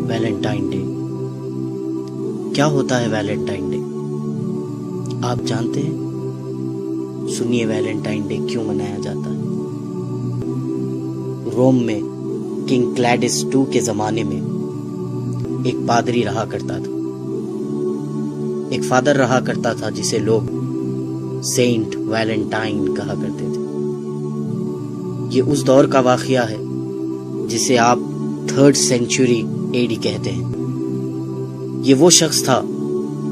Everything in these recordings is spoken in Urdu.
Valentine day. کیا ہوتا ہے ویلنٹائن ڈے؟ آپ جانتے ہیں؟ سنیے ویلنٹائن ڈے کیوں منایا جاتا ہے۔ روم میں کنگ کلیڈس II کے زمانے میں ایک پادری رہا کرتا تھا، ایک فادر رہا کرتا تھا جسے لوگ سینٹ ویلنٹائن کہا کرتے تھے۔ یہ اس دور کا واقعہ ہے جسے آپ 3rd سینچری AD کہتے ہیں۔ یہ وہ شخص تھا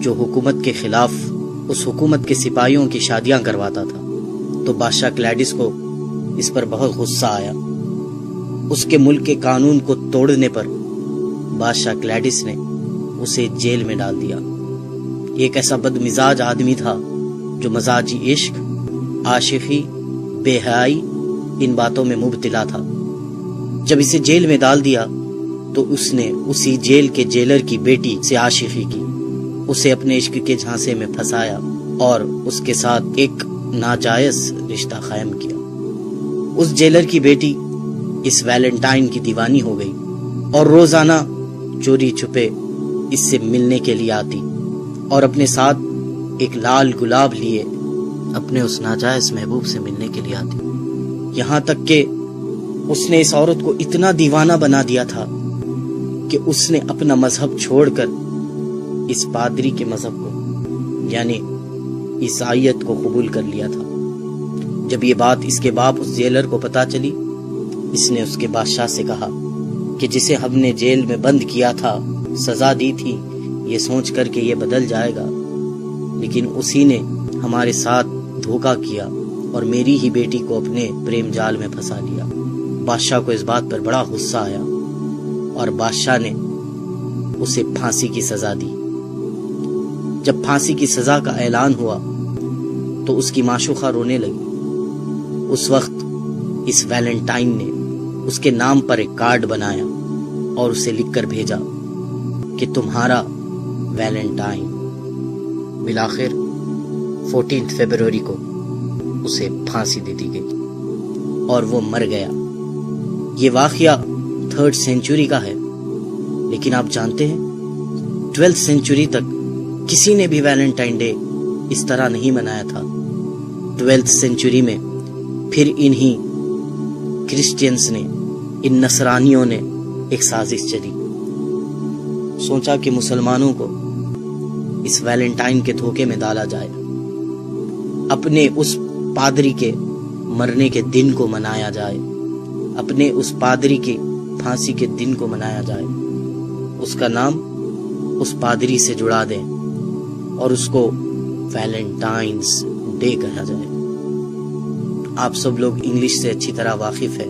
جو حکومت کے خلاف اس حکومت کے سپاہیوں کی شادیاں کرواتا تھا، تو بادشاہ کلیڈس کو اس پر بہت غصہ آیا۔ اس کے ملک کے قانون کو توڑنے پر بادشاہ کلیڈس نے اسے جیل میں ڈال دیا۔ ایک ایسا بد مزاج آدمی تھا جو مزاجی عشق، عاشقی، بے حیائی ان باتوں میں مبتلا تھا۔ جب اسے جیل میں ڈال دیا تو اس نے اسی جیل کے جیلر کی بیٹی سے عاشقی کی، اسے اپنے عشق کے جھانسے میں پھنسایا اور اس کے ساتھ ایک ناجائز رشتہ قائم کیا۔ اس جیلر کی بیٹی اس ویلنٹائن کی دیوانی ہو گئی اور روزانہ چوری چھپے اس سے ملنے کے لیے آتی اور اپنے ساتھ ایک لال گلاب لیے اپنے اس ناجائز محبوب سے ملنے کے لیے آتی، یہاں تک کہ اس نے اس عورت کو اتنا دیوانہ بنا دیا تھا کہ اس نے اپنا مذہب چھوڑ کر اس پادری کے مذہب کو یعنی عیسائیت کو قبول کر لیا تھا۔ جب یہ بات اس کے باپ اس جیلر کو پتا چلی، اس نے اس کے بادشاہ سے کہا کہ جسے ہم نے جیل میں بند کیا تھا، سزا دی تھی، یہ سوچ کر کہ یہ بدل جائے گا، لیکن اسی نے ہمارے ساتھ دھوکہ کیا اور میری ہی بیٹی کو اپنے پریم جال میں پھنسا لیا۔ بادشاہ کو اس بات پر بڑا غصہ آیا اور بادشاہ نے اسے پھانسی کی سزا دی۔ جب پھانسی کی سزا کا اعلان ہوا تو اس کی معشوقہ رونے لگی۔ اس وقت اس ویلنٹائن نے اس کے نام پر ایک کارڈ بنایا اور اسے لکھ کر بھیجا کہ تمہارا ویلنٹائن۔ بالآخر 14 فروری کو اسے پھانسی دے دی گئی اور وہ مر گیا۔ یہ واقعہ 3rd سینچری کا ہے، لیکن آپ جانتے ہیں 12th سینچری تک کسی نے بھی ویلنٹائن ڈے اس طرح نہیں منایا تھا۔ 12th سینچری میں پھر انہی کرسچینز نے، ان نصرانیوں نے ایک سازش چلی، سوچا کہ مسلمانوں کو اس ویلنٹائن کے دھوکے میں ڈالا جائے، اپنے اس پادری کے مرنے کے دن کو منایا جائے، اپنے اس پادری کی پھانسی کے دن کو منایا جائے، اس کا نام اس پادری سے جڑا دیں اور اس کو ویلنٹائنز ڈے کہا جائے۔ آپ سب لوگ انگلش سے اچھی طرح واقف ہے،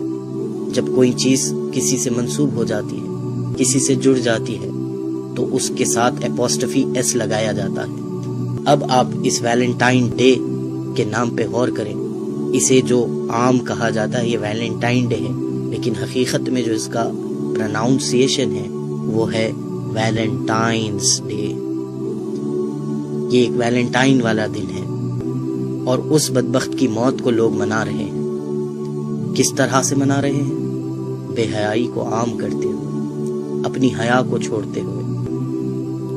جب کوئی چیز کسی سے منسوب ہو جاتی ہے، کسی سے جڑ جاتی ہے، تو اس کے ساتھ اپوسٹفی ایس لگایا جاتا ہے۔ اب آپ اس ویلنٹائن ڈے کے نام پہ غور کریں۔ اسے جو عام کہا جاتا ہے یہ ویلنٹائن ڈے ہے، لیکن حقیقت میں جو اس کا پروناؤنسیشن ہے وہ ہے ویلنٹائنز ڈے۔ یہ ایک ویلنٹائن والا دن ہے اور اس بدبخت کی موت کو لوگ منا رہے ہیں۔ کس طرح سے منا رہے ہیں؟ بے حیائی کو عام کرتے ہوئے، اپنی حیا کو چھوڑتے ہوئے،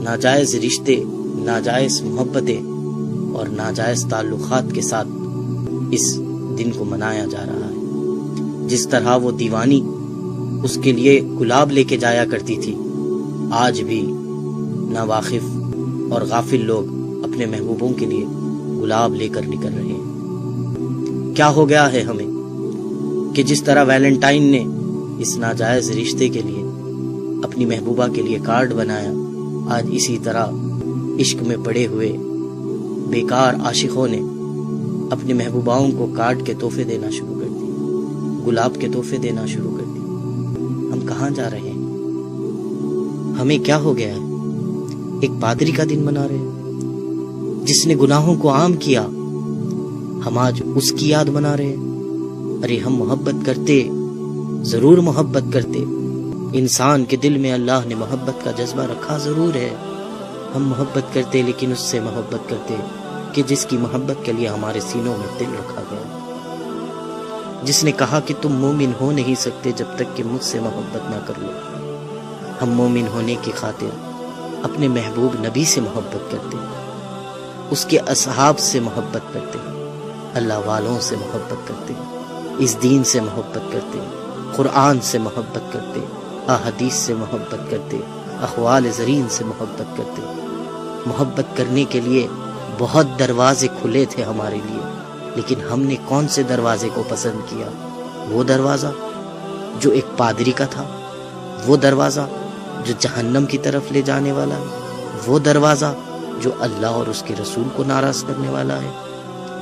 ناجائز رشتے، ناجائز محبتیں اور ناجائز تعلقات کے ساتھ اس دن کو منایا جا رہا ہے۔ جس طرح وہ دیوانی اس کے لیے گلاب لے کے جایا کرتی تھی، آج بھی ناواقف اور غافل لوگ اپنے محبوبوں کے لیے گلاب لے کر نکل رہے ہیں۔ کیا ہو گیا ہے ہمیں کہ جس طرح ویلنٹائن نے اس ناجائز رشتے کے لیے اپنی محبوبہ کے لیے کارڈ بنایا، آج اسی طرح عشق میں پڑے ہوئے بیکار عاشقوں نے اپنی محبوباؤں کو کارڈ کے تحفے دینا شروع کر دیے، گلاب کے تحفے دینا شروع کر دیے۔ ہم کہاں جا رہے ہیں؟ ہمیں کیا ہو گیا ہے؟ ایک پادری کا دن منا رہے ہیں جس نے گناہوں کو عام کیا، ہم آج اس کی یاد منا رہے ہیں۔ ارے ہم محبت کرتے، ضرور محبت کرتے، انسان کے دل میں اللہ نے محبت کا جذبہ رکھا ضرور ہے، ہم محبت کرتے، لیکن اس سے محبت کرتے کہ جس کی محبت کے لیے ہمارے سینوں میں دل رکھا گیا، جس نے کہا کہ تم مومن ہو نہیں سکتے جب تک کہ مجھ سے محبت نہ کر لو۔ ہم مومن ہونے کی خاطر اپنے محبوب نبی سے محبت کرتے، اس کے اصحاب سے محبت کرتے، اللہ والوں سے محبت کرتے، اس دین سے محبت کرتے، قرآن سے محبت کرتے، احادیث سے محبت کرتے، اقوال زرین سے محبت کرتے۔ محبت کرنے کے لیے بہت دروازے کھلے تھے ہمارے لیے، لیکن ہم نے کون سے دروازے کو پسند کیا؟ وہ دروازہ جو ایک پادری کا تھا، وہ دروازہ جو جہنم کی طرف لے جانے والا ہے، وہ دروازہ جو اللہ اور اس کے رسول کو ناراض کرنے والا ہے۔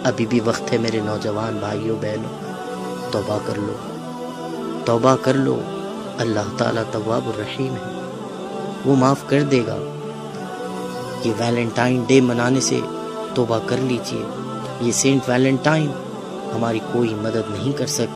ابھی بھی وقت ہے میرے نوجوان بھائیوں بہنوں، توبہ کر لو، توبہ کر لو۔ اللہ تعالیٰ تواب الرحیم ہے، وہ معاف کر دے گا۔ یہ ویلنٹائن ڈے منانے سے توبہ کر لیجئے۔ یہ سینٹ ویلنٹائن ہماری کوئی مدد نہیں کر سکتا۔